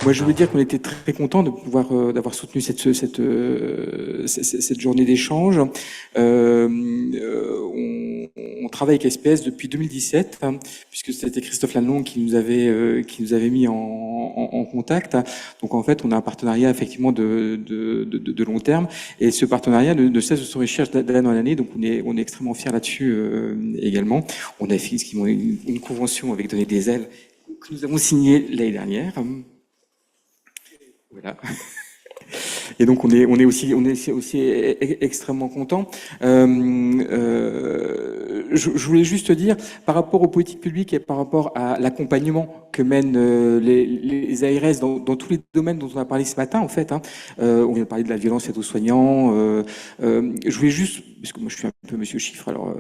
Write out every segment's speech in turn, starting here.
Moi, je voulais dire qu'on était très content de pouvoir d'avoir soutenu cette journée d'échange. On travaille avec SPS depuis 2017, hein, puisque c'était Christophe Lalonde qui nous avait mis en contact. Donc en fait, on a un partenariat effectivement de long terme, et ce partenariat ne cesse de s'enrichir d'année en année. Donc on est extrêmement fiers là-dessus également. On a fait une convention avec Donner des ailes que nous avons signée l'année dernière. Voilà. Et donc on est aussi extrêmement content. Je voulais juste dire, par rapport aux politiques publiques et par rapport à l'accompagnement que mènent les ARS dans tous les domaines dont on a parlé ce matin, en fait, hein, on vient de parler de la violence faite aux soignants. Je voulais juste, parce que moi je suis un peu monsieur chiffre, alors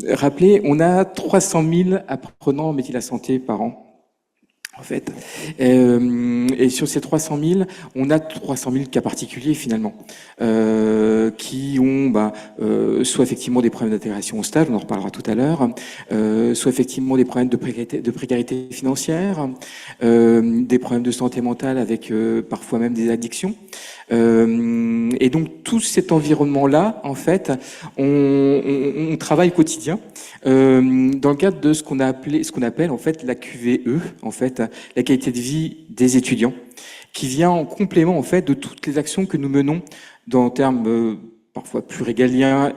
rappeler, on a 300 000 apprenants en métier de la santé par an. En fait, et sur ces 300 000, on a 300 000 cas particuliers finalement, qui ont soit effectivement des problèmes d'intégration au stage, on en reparlera tout à l'heure, soit effectivement des problèmes de précarité financière, des problèmes de santé mentale avec parfois même des addictions. Et donc tout cet environnement-là, en fait, on travaille au quotidien dans le cadre de ce qu'on appelle en fait la QVE, en fait, la qualité de vie des étudiants, qui vient en complément en fait de toutes les actions que nous menons dans termes parfois plus régaliens.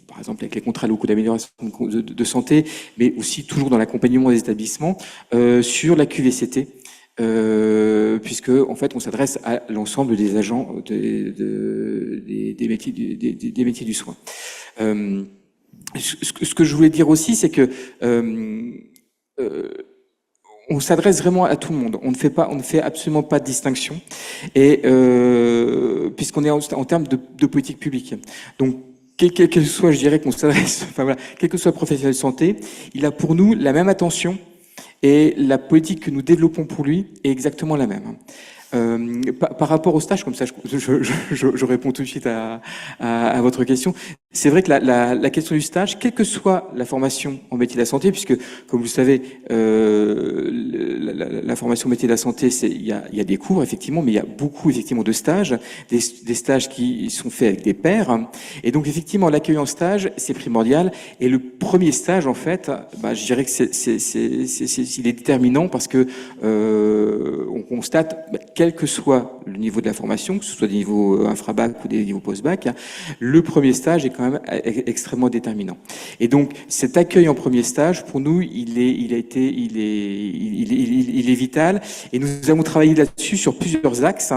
Par exemple avec les contrats locaux d'amélioration de santé, mais aussi toujours dans l'accompagnement des établissements sur la QVCT. Puisque en fait on s'adresse à l'ensemble des agents des métiers du soin. Ce que je voulais dire aussi, c'est que on s'adresse vraiment à tout le monde. On ne fait absolument pas de distinction, et puisqu'on est en termes de politique publique. Donc quel que soit, je dirais qu'on s'adresse, enfin voilà, quel que soit le professionnel de santé, il a pour nous la même attention. Et la politique que nous développons pour lui est exactement la même. Par rapport au stage, comme ça je réponds tout de suite à votre question, c'est vrai que la question du stage, quelle que soit la formation en métier de la santé, puisque comme vous le savez, la formation métier de la santé, il y a des cours effectivement, mais il y a beaucoup effectivement de stages, des stages qui sont faits avec des pairs, et donc effectivement l'accueil en stage c'est primordial, et le premier stage en fait, je dirais que il est déterminant parce que on constate quel que soit le niveau de la formation, que ce soit des niveaux infra-bac ou des niveaux post-bac, le premier stage est quand même extrêmement déterminant. Et donc, cet accueil en premier stage, pour nous, il est vital. Et nous avons travaillé là-dessus sur plusieurs axes.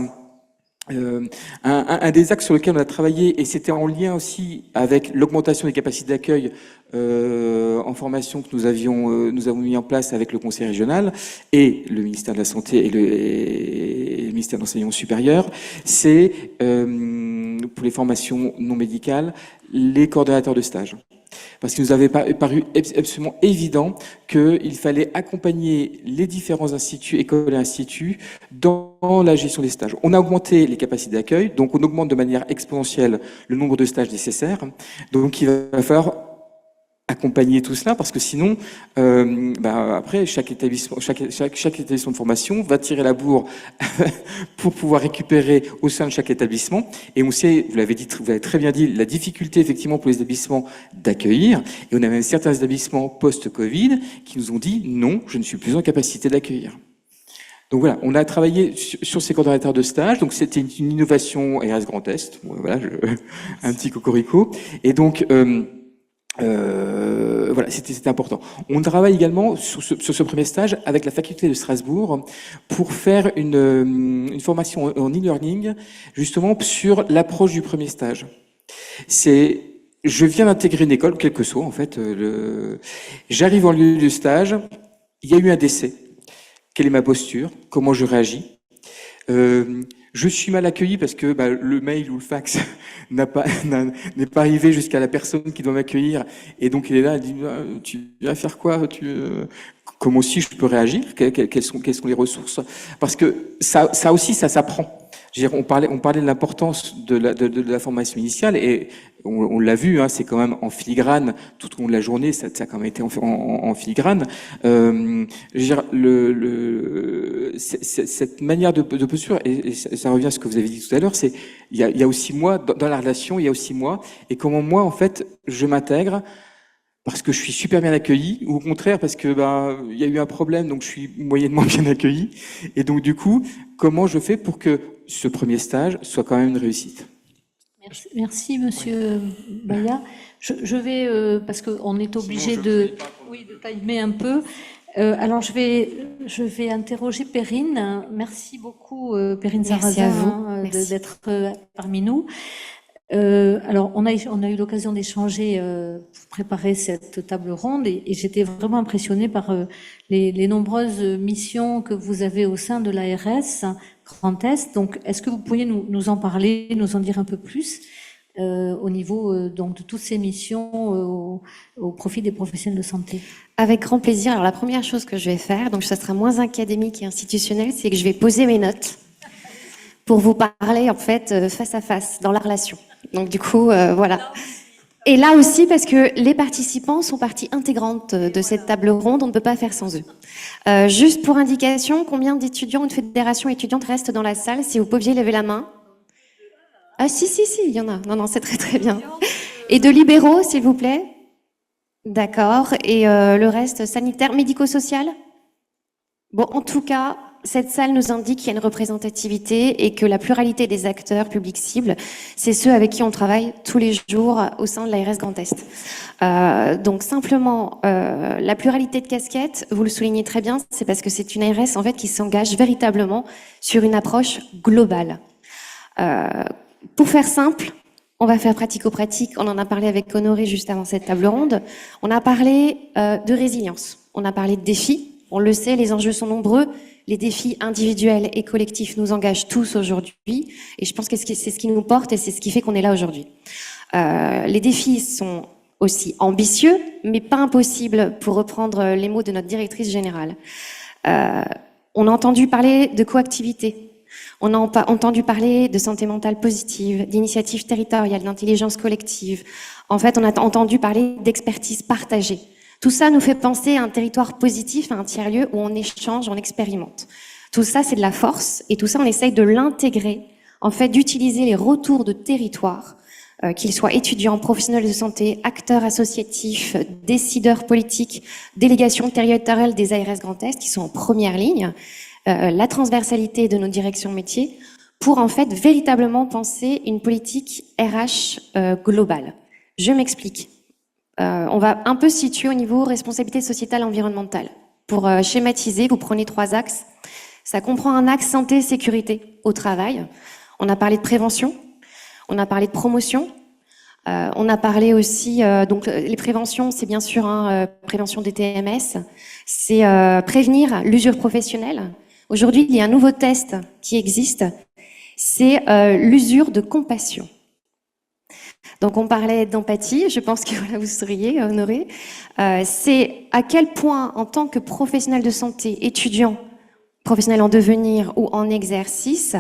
Un des axes sur lesquels on a travaillé, et c'était en lien aussi avec l'augmentation des capacités d'accueil en formation que nous avons mis en place avec le Conseil régional et le ministère de la Santé et le ministère de l'Enseignement supérieur, c'est pour les formations non médicales, les coordonnateurs de stage. Parce qu'il nous avait paru absolument évident qu'il fallait accompagner les différents instituts, écoles et instituts, dans la gestion des stages. On a augmenté les capacités d'accueil, donc on augmente de manière exponentielle le nombre de stages nécessaires. Donc il va falloir accompagner tout cela, parce que sinon, après, chaque établissement de formation va tirer la bourre pour pouvoir récupérer au sein de chaque établissement. Et on sait, vous l'avez très bien dit, la difficulté effectivement pour les établissements d'accueillir. Et on a même certains établissements post-Covid qui nous ont dit non, je ne suis plus en capacité d'accueillir. Donc voilà, on a travaillé sur ces coordonnateurs de stage. Donc c'était une innovation ARS Grand Est. Bon, voilà, un petit cocorico. Et donc voilà, c'était important. On travaille également sur ce premier stage avec la faculté de Strasbourg pour faire une formation en e-learning justement sur l'approche du premier stage. Je viens d'intégrer une école, quelle que soit en fait. J'arrive en lieu de stage, il y a eu un décès. Quelle est ma posture? Comment je réagis? Je suis mal accueilli parce que le mail ou le fax n'est pas arrivé jusqu'à la personne qui doit m'accueillir, et donc il est là, il dit tu vas faire quoi, comment aussi je peux réagir, quelles sont les ressources, parce que ça aussi ça s'apprend. je veux dire, on parlait de l'importance de la formation initiale et on l'a vu, hein, c'est quand même en filigrane tout au long de la journée, ça a quand même été en filigrane. Je veux dire, cette manière de posture, et ça revient à ce que vous avez dit tout à l'heure, c'est il y a aussi moi dans la relation, il y a aussi moi, et comment moi en fait je m'intègre. Parce que je suis super bien accueilli, ou au contraire parce que il y a eu un problème, donc je suis moyennement bien accueilli. Et donc du coup, comment je fais pour que ce premier stage soit quand même une réussite? Merci Monsieur Baya. Je vais, parce qu'on est obligé de timer un peu. Alors je vais interroger Perrine. Merci beaucoup Perrine Sarrazin d'être parmi nous. Alors, on a eu l'occasion d'échanger pour préparer cette table ronde et j'étais vraiment impressionnée par les nombreuses missions que vous avez au sein de l'ARS Grand Est. Donc, est-ce que vous pourriez nous en parler, nous en dire un peu plus au niveau donc de toutes ces missions au profit des professionnels de santé? Avec grand plaisir. Alors, la première chose que je vais faire, donc ça sera moins académique et institutionnel, c'est que je vais poser mes notes pour vous parler en fait face à face dans la relation. Donc du coup, voilà. Et là aussi, parce que les participants sont partie intégrante de cette table ronde, on ne peut pas faire sans eux. Juste pour indication, combien d'étudiants ou de fédérations étudiantes restent dans la salle? Si vous pouviez lever la main. Ah si, il y en a. Non, c'est très très bien. Et de libéraux, s'il vous plaît. D'accord. Et le reste, sanitaire, médico-social? Bon, en tout cas, cette salle nous indique qu'il y a une représentativité et que la pluralité des acteurs publics cibles, c'est ceux avec qui on travaille tous les jours au sein de l'ARS Grand Est. Donc simplement, la pluralité de casquettes, vous le soulignez très bien, c'est parce que c'est une ARS en fait qui s'engage véritablement sur une approche globale. Pour faire simple, on va faire pratico-pratique. On en a parlé avec Honoré juste avant cette table ronde. On a parlé de résilience. On a parlé de défis. On le sait, les enjeux sont nombreux. Les défis individuels et collectifs nous engagent tous aujourd'hui. Et je pense que c'est ce qui nous porte et c'est ce qui fait qu'on est là aujourd'hui. Les défis sont aussi ambitieux, mais pas impossibles, pour reprendre les mots de notre directrice générale. On a entendu parler de coactivité. On a entendu parler de santé mentale positive, d'initiatives territoriales, d'intelligence collective. En fait, on a entendu parler d'expertise partagée. Tout ça nous fait penser à un territoire positif, à un tiers-lieu où on échange, on expérimente. Tout ça, c'est de la force, et tout ça, on essaye de l'intégrer, en fait, d'utiliser les retours de territoire, qu'ils soient étudiants, professionnels de santé, acteurs associatifs, décideurs politiques, délégations territoriales des ARS Grand Est, qui sont en première ligne, la transversalité de nos directions métiers, pour en fait véritablement penser une politique RH globale. Je m'explique. On va un peu se situer au niveau responsabilité sociétale environnementale. Pour schématiser, vous prenez 3 axes. Ça comprend un axe santé-sécurité au travail. On a parlé de prévention, on a parlé de promotion, on a parlé aussi, donc les préventions, c'est bien sûr prévention des TMS, c'est prévenir l'usure professionnelle. Aujourd'hui, il y a un nouveau test qui existe, c'est l'usure de compassion. Donc on parlait d'empathie, je pense que voilà, vous souriez, Honoré. C'est à quel point, en tant que professionnel de santé, étudiant, professionnel en devenir ou en exercice,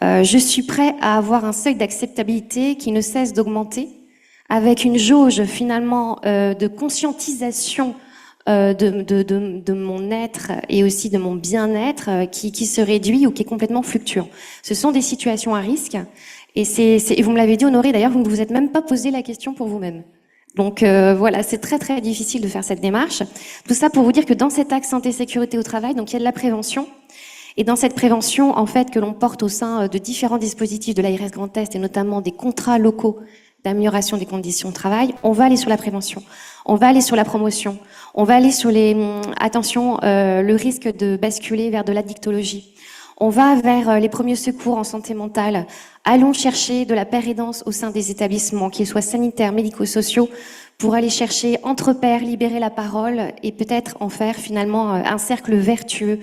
je suis prêt à avoir un seuil d'acceptabilité qui ne cesse d'augmenter, avec une jauge finalement de conscientisation de mon être et aussi de mon bien-être qui se réduit ou qui est complètement fluctuant. Ce sont des situations à risque. Et vous me l'avez dit, Honoré, d'ailleurs, vous ne vous êtes même pas posé la question pour vous-même. Donc voilà, c'est très très difficile de faire cette démarche. Tout ça pour vous dire que dans cet axe santé-sécurité au travail, donc il y a de la prévention. Et dans cette prévention, en fait, que l'on porte au sein de différents dispositifs de l'ARS Grand Est et notamment des contrats locaux d'amélioration des conditions de travail, on va aller sur la prévention, on va aller sur la promotion, on va aller sur le risque de basculer vers de l'addictologie. On va vers les premiers secours en santé mentale. Allons chercher de la pérédance au sein des établissements, qu'ils soient sanitaires, médico-sociaux, pour aller chercher entre pairs, libérer la parole et peut-être en faire finalement un cercle vertueux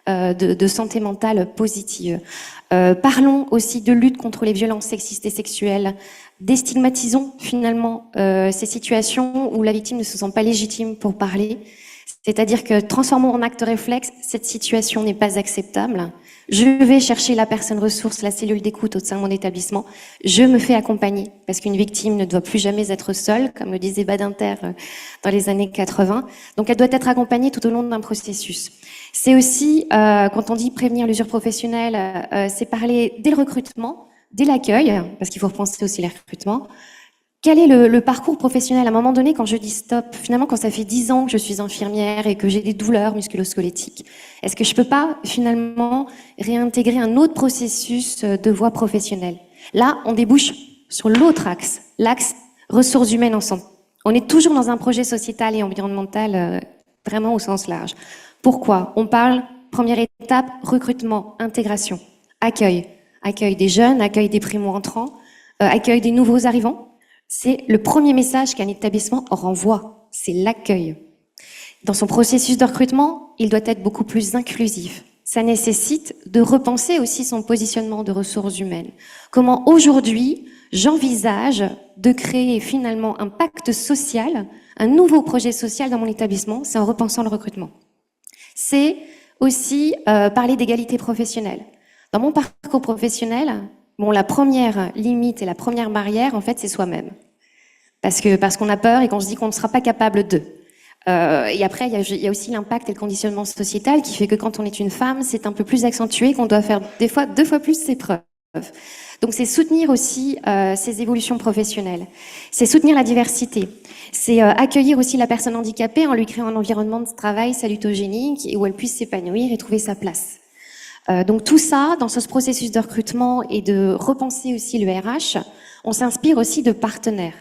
de santé mentale positive. Parlons aussi de lutte contre les violences sexistes et sexuelles. Déstigmatisons finalement ces situations où la victime ne se sent pas légitime pour parler. C'est-à-dire que transformons en acte réflexe, cette situation n'est pas acceptable. Je vais chercher la personne ressource, la cellule d'écoute au sein de mon établissement. Je me fais accompagner parce qu'une victime ne doit plus jamais être seule, comme le disait Badinter dans les années 80. Donc elle doit être accompagnée tout au long d'un processus. C'est aussi, quand on dit prévenir l'usure professionnelle, c'est parler dès le recrutement, dès l'accueil, parce qu'il faut repenser aussi les recrutements. Quel est le parcours professionnel? À un moment donné, quand je dis stop, finalement, quand ça fait 10 ans que je suis infirmière et que j'ai des douleurs musculo-squelettiques, est-ce que je peux pas, finalement, réintégrer un autre processus de voie professionnelle? Là, on débouche sur l'autre axe, l'axe ressources humaines en santé. On est toujours dans un projet sociétal et environnemental vraiment au sens large. Pourquoi? On parle, première étape, recrutement, intégration, accueil. Accueil des jeunes, accueil des primo-entrants, accueil des nouveaux arrivants. C'est le premier message qu'un établissement renvoie, c'est l'accueil. Dans son processus de recrutement, il doit être beaucoup plus inclusif. Ça nécessite de repenser aussi son positionnement de ressources humaines. Comment aujourd'hui, j'envisage de créer finalement un pacte social, un nouveau projet social dans mon établissement, c'est en repensant le recrutement. C'est aussi parler d'égalité professionnelle. Dans mon parcours professionnel, bon, la première limite et la première barrière, en fait, c'est soi-même. Parce qu'on a peur et qu'on se dit qu'on ne sera pas capable d'eux. Et après, il y a aussi l'impact et le conditionnement sociétal qui fait que quand on est une femme, c'est un peu plus accentué, qu'on doit faire des fois 2 fois plus ses preuves. Donc c'est soutenir aussi ces évolutions professionnelles. C'est soutenir la diversité. C'est accueillir aussi la personne handicapée en lui créant un environnement de travail salutogénique et où elle puisse s'épanouir et trouver sa place. Donc tout ça, dans ce processus de recrutement et de repenser aussi le RH, on s'inspire aussi de partenaires.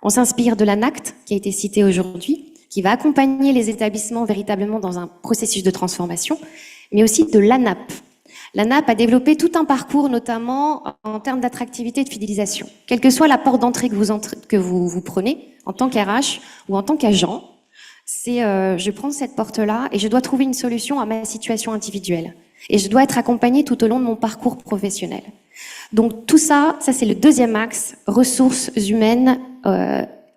On s'inspire de l'ANACT, qui a été cité aujourd'hui, qui va accompagner les établissements véritablement dans un processus de transformation, mais aussi de l'ANAP. L'ANAP a développé tout un parcours, notamment en termes d'attractivité et de fidélisation. Quelle que soit la porte d'entrée que vous prenez, en tant qu'RH ou en tant qu'agent, c'est je prends cette porte-là et je dois trouver une solution à ma situation individuelle. Et je dois être accompagnée tout au long de mon parcours professionnel. Donc tout ça, c'est le deuxième axe, ressources humaines.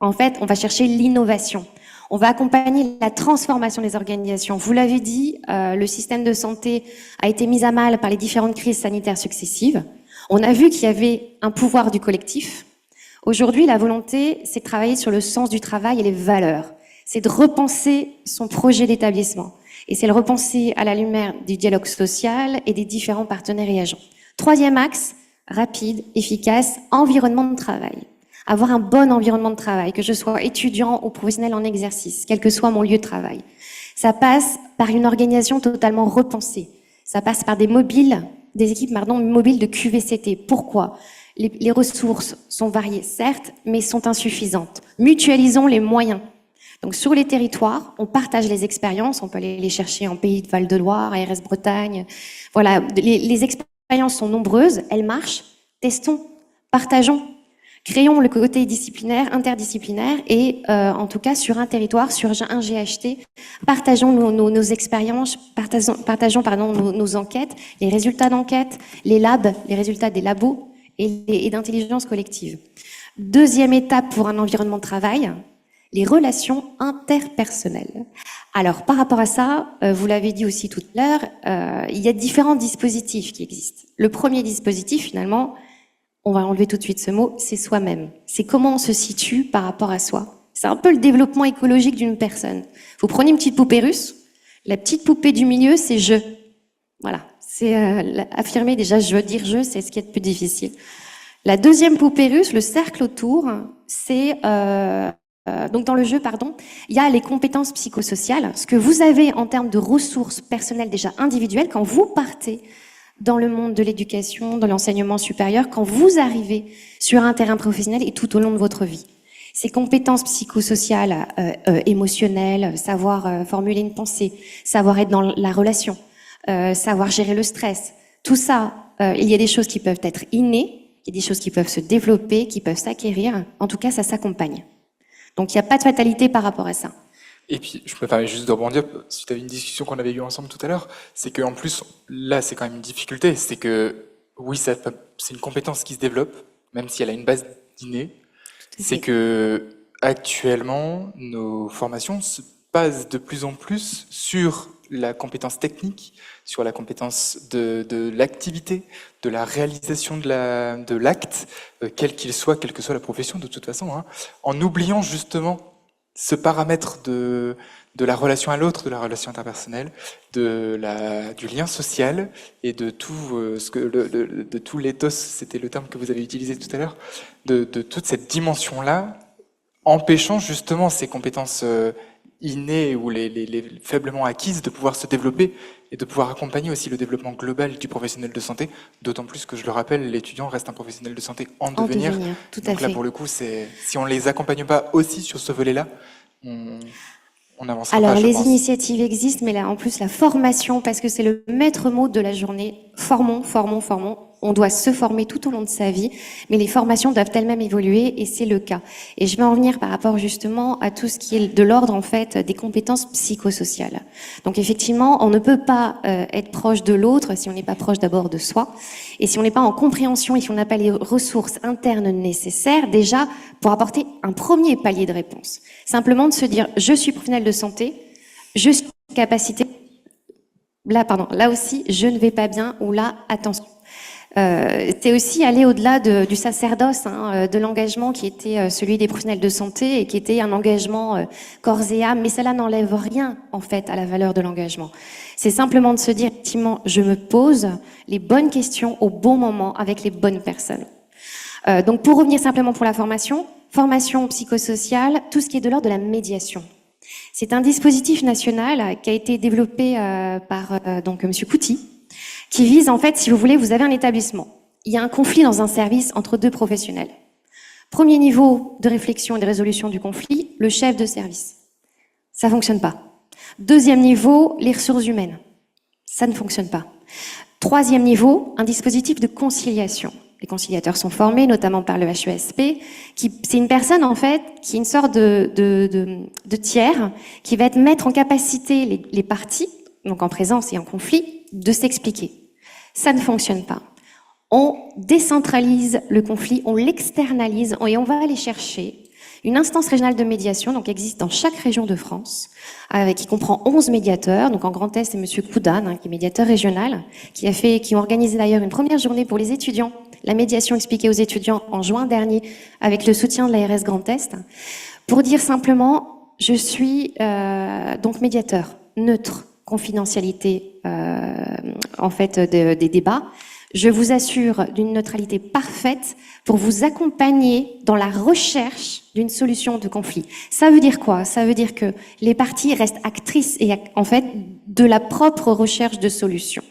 En fait, on va chercher l'innovation. On va accompagner la transformation des organisations. Vous l'avez dit, le système de santé a été mis à mal par les différentes crises sanitaires successives. On a vu qu'il y avait un pouvoir du collectif. Aujourd'hui, la volonté, c'est de travailler sur le sens du travail et les valeurs. C'est de repenser son projet d'établissement. Et c'est le repenser à la lumière du dialogue social et des différents partenaires et agents. Troisième axe, rapide, efficace, environnement de travail. Avoir un bon environnement de travail, que je sois étudiant ou professionnel en exercice, quel que soit mon lieu de travail. Ça passe par une organisation totalement repensée. Ça passe par des équipes mobiles de QVCT. Pourquoi? Les ressources sont variées, certes, mais sont insuffisantes. Mutualisons les moyens. Donc sur les territoires, on partage les expériences, on peut aller les chercher en Pays de Val-de-Loire, ARS Bretagne. Voilà, les expériences sont nombreuses, elles marchent. Testons, partageons, créons le côté disciplinaire, interdisciplinaire et en tout cas sur un territoire, sur un GHT, partageons nos expériences, partageons nos enquêtes, les résultats d'enquête, les labs, les résultats des labos et d'intelligence collective. Deuxième étape pour un environnement de travail, les relations interpersonnelles. Alors, par rapport à ça, vous l'avez dit aussi tout à l'heure, il y a différents dispositifs qui existent. Le premier dispositif, finalement, on va enlever tout de suite ce mot, c'est soi-même. C'est comment on se situe par rapport à soi. C'est un peu le développement écologique d'une personne. Vous prenez une petite poupée russe, la petite poupée du milieu, c'est je. Voilà, c'est affirmer déjà, je veux dire je, c'est ce qui est le plus difficile. La deuxième poupée russe, le cercle autour, c'est... donc dans le jeu, il y a les compétences psychosociales, ce que vous avez en termes de ressources personnelles déjà individuelles quand vous partez dans le monde de l'éducation, de l'enseignement supérieur, quand vous arrivez sur un terrain professionnel et tout au long de votre vie. Ces compétences psychosociales, émotionnelles, savoir formuler une pensée, savoir être dans la relation, savoir gérer le stress, tout ça, il y a des choses qui peuvent être innées, il y a des choses qui peuvent se développer, qui peuvent s'acquérir. En tout cas, ça s'accompagne. Donc, il n'y a pas de fatalité par rapport à ça. Et puis, je me permets juste de rebondir, suite à une discussion qu'on avait eue ensemble tout à l'heure, c'est qu'en plus, là, c'est quand même une difficulté, c'est que, oui, c'est une compétence qui se développe, même si elle a une base d'inné, c'est que, actuellement, nos formations base de plus en plus sur la compétence technique, sur la compétence de l'activité, de la réalisation de l'acte, quel qu'il soit, quelle que soit la profession de toute façon, hein, en oubliant justement ce paramètre de la relation à l'autre, de la relation interpersonnelle, du lien social et de tout de tout l'éthos, c'était le terme que vous avez utilisé tout à l'heure, de toute cette dimension-là, empêchant justement ces compétences innées ou les faiblement acquises de pouvoir se développer et de pouvoir accompagner aussi le développement global du professionnel de santé, d'autant plus que je le rappelle, l'étudiant reste un professionnel de santé en devenir. Tout à Donc là, fait. pour le coup, si on les accompagne pas aussi sur ce volet-là, on avancera Alors, pas, je les pense. initiatives existent, mais là, en plus, la formation, parce que c'est le maître mot de la journée. Formons, formons, formons. On doit se former tout au long de sa vie, mais les formations doivent elles-mêmes évoluer, et c'est le cas. Et je vais en venir par rapport justement à tout ce qui est de l'ordre, en fait, des compétences psychosociales. Donc, effectivement, on ne peut pas être proche de l'autre si on n'est pas proche d'abord de soi, et si on n'est pas en compréhension et si on n'a pas les ressources internes nécessaires, déjà, pour apporter un premier palier de réponse. Simplement de se dire, je suis professionnel de santé, je suis en capacité, là aussi, je ne vais pas bien, ou là, attention. C'est aussi aller au-delà du sacerdoce, de l'engagement qui était celui des professionnels de santé et qui était un engagement corps et âme, mais cela n'enlève rien en fait à la valeur de l'engagement. C'est simplement de se dire, effectivement, je me pose les bonnes questions au bon moment avec les bonnes personnes. Donc pour revenir simplement pour la formation psychosociale, tout ce qui est de l'ordre de la médiation. C'est un dispositif national qui a été développé par donc Monsieur Couty, qui vise, en fait, si vous voulez, vous avez un établissement. Il y a un conflit dans un service entre deux professionnels. Premier niveau de réflexion et de résolution du conflit, le chef de service. Ça fonctionne pas. Deuxième niveau, les ressources humaines. Ça ne fonctionne pas. Troisième niveau, un dispositif de conciliation. Les conciliateurs sont formés, notamment par le HESP. C'est une personne, en fait, qui est une sorte de tiers, qui va mettre en capacité les parties, donc en présence et en conflit, de s'expliquer. Ça ne fonctionne pas. On décentralise le conflit, on l'externalise et on va aller chercher une instance régionale de médiation, donc existe dans chaque région de France, qui comprend 11 médiateurs. Donc en Grand Est, c'est Monsieur Coudane, qui est médiateur régional, qui ont organisé d'ailleurs une première journée pour les étudiants, la médiation expliquée aux étudiants en juin dernier, avec le soutien de l'ARS Grand Est, pour dire simplement, je suis donc médiateur, neutre, confidentialité en fait des débats. Je vous assure d'une neutralité parfaite pour vous accompagner dans la recherche d'une solution de conflit. Ça veut dire quoi? Ça veut dire que les parties restent actrices et en fait de la propre recherche de solutions.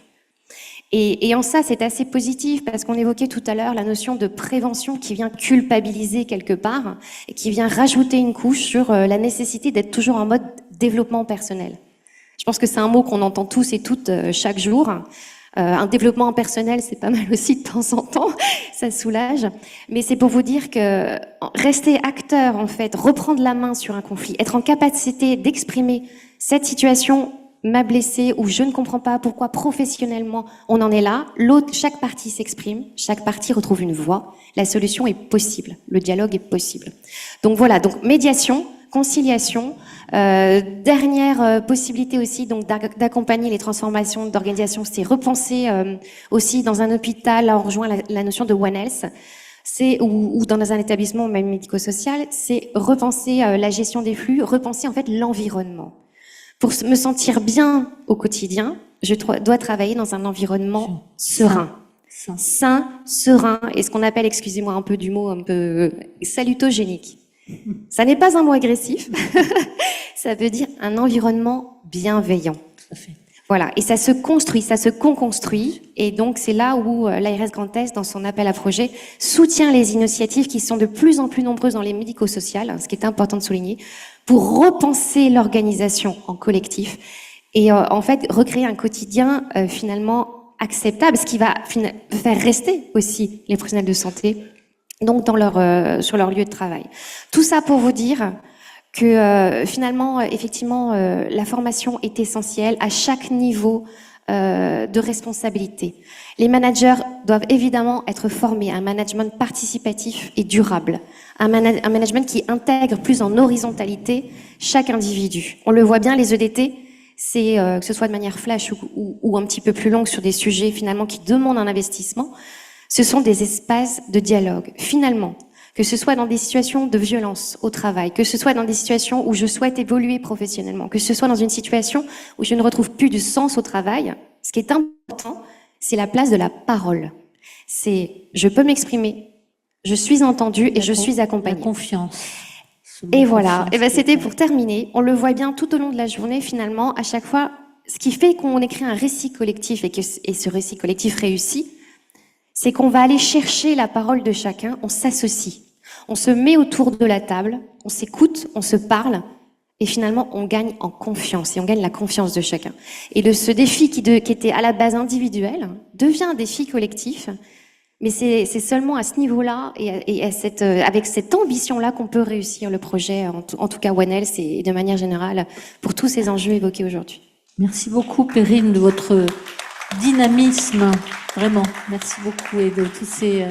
Et en ça, c'est assez positif parce qu'on évoquait tout à l'heure la notion de prévention qui vient culpabiliser quelque part et qui vient rajouter une couche sur la nécessité d'être toujours en mode développement personnel. Je pense que c'est un mot qu'on entend tous et toutes chaque jour. Un développement personnel, c'est pas mal aussi de temps en temps, ça soulage. Mais c'est pour vous dire que rester acteur, en fait, reprendre la main sur un conflit, être en capacité d'exprimer cette situation m'a blessé ou je ne comprends pas pourquoi professionnellement on en est là. L'autre, chaque partie s'exprime, chaque partie retrouve une voix. La solution est possible, le dialogue est possible. Donc voilà, donc médiation, conciliation. Dernière possibilité aussi donc d'accompagner les transformations d'organisation, c'est repenser aussi dans un hôpital, là on rejoint la notion de One Health, ou dans un établissement même médico-social, c'est repenser la gestion des flux, repenser en fait l'environnement. Pour me sentir bien au quotidien, je dois travailler dans un environnement serein. Sain, serein, et ce qu'on appelle, excusez-moi un peu du mot, un peu salutogénique. Ça n'est pas un mot agressif, ça veut dire un environnement bienveillant. Tout à fait. Voilà, et ça se construit, ça se co-construit, et donc c'est là où l'ARS Grand Est, dans son appel à projet, soutient les initiatives qui sont de plus en plus nombreuses dans les médico-sociales, ce qui est important de souligner, pour repenser l'organisation en collectif, et en fait recréer un quotidien finalement acceptable, ce qui va faire rester aussi les professionnels de santé donc sur leur lieu de travail. Tout ça pour vous dire que finalement, effectivement, la formation est essentielle à chaque niveau de responsabilité. Les managers doivent évidemment être formés à un management participatif et durable, un management qui intègre plus en horizontalité chaque individu. On le voit bien, les EDT, c'est que ce soit de manière flash ou un petit peu plus longue sur des sujets finalement qui demandent un investissement, ce sont des espaces de dialogue. Finalement, que ce soit dans des situations de violence au travail, que ce soit dans des situations où je souhaite évoluer professionnellement, que ce soit dans une situation où je ne retrouve plus de sens au travail, ce qui est important, c'est la place de la parole. C'est je peux m'exprimer, je suis entendue et je suis accompagnée. La confiance. Et voilà, et ben c'était pour terminer. On le voit bien tout au long de la journée, finalement, à chaque fois, ce qui fait qu'on écrit un récit collectif et ce récit collectif réussit, c'est qu'on va aller chercher la parole de chacun, on s'associe, on se met autour de la table, on s'écoute, on se parle, et finalement, on gagne en confiance, et on gagne la confiance de chacun. Et ce défi qui était à la base individuel devient un défi collectif, mais c'est seulement à ce niveau-là et avec cette ambition-là qu'on peut réussir le projet, en tout cas One Health et de manière générale, pour tous ces enjeux évoqués aujourd'hui. Merci beaucoup, Perrine, de votre dynamisme. Vraiment, merci beaucoup et de tous ces